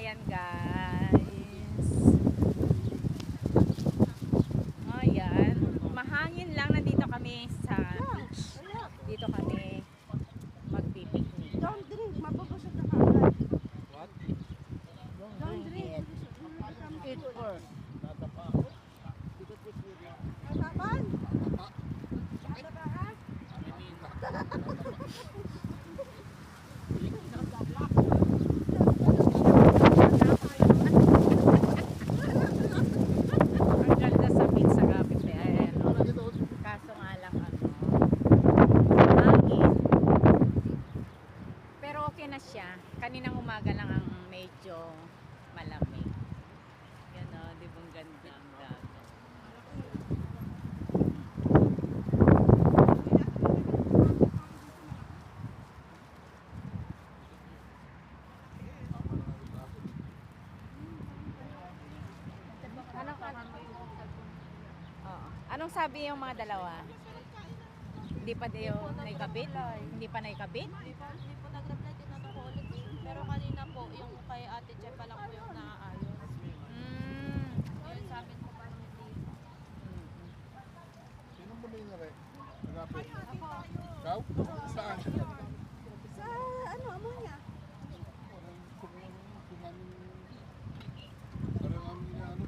Ayan guys. Ayan. Mahangin lang. Nandito kami sa beach. Dito kami magpipiknik. Don't drink, mabubusog na kagad. What? Don't drink. Eat first. Natapan? Natapan? Ang ganda sa beach sa gabi. Ayan. Kaso nga lang hangin. Pero okay na siya. Kaninang umaga lang ang medyo malamig. Yan o, di ba ang ganda ang dagat. Oo. Anong sabi yung mga dalawa? Hindi pa yung naikabit? Hindi pa naikabit? Hindi po nag-reply, tinanong ko ulit. Pero kanina po, yung kay Ate Che pa lang po yung naaayos. Yun sa akin po parang hindi. Sino mo na rin? Nagapit? Ikaw? Saan? Sa ano, ammonia? Parang ang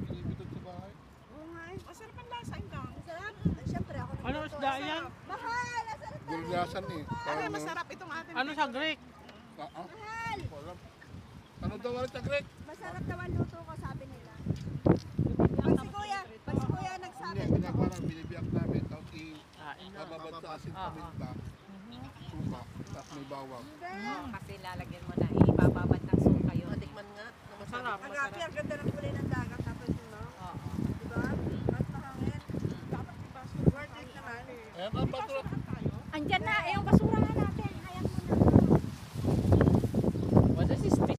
binibitod sa bahay. Oo nga eh. Masarap ang lasa ito. Masarap. Ay, syempre ako Ano isda yan? Mahal! Masarap na. Gulgasan eh. Ano masarap itong ating Ano sa Greek? Mahal! Walang. Ano daw wala sa Greg? Masarap daw ang luto ko, sabi nila. Pag si kuya nagsabi. Hindi, ginagawa lang, binibiyak namin. Tapos ibababad sa asin paminta. Suka. Tapos may bawang. Kasi lalagyan mo na ibababad ng suka yun. Matikman nga. Masarap, Agapi, masarap. ang ganda ng kulay ng dagat. Tapos yun, no? Oo. Diba? Mas mahangin. Dapat ibas. Worth it naman eh. Ayan ang patro. Andyan na, yung basura.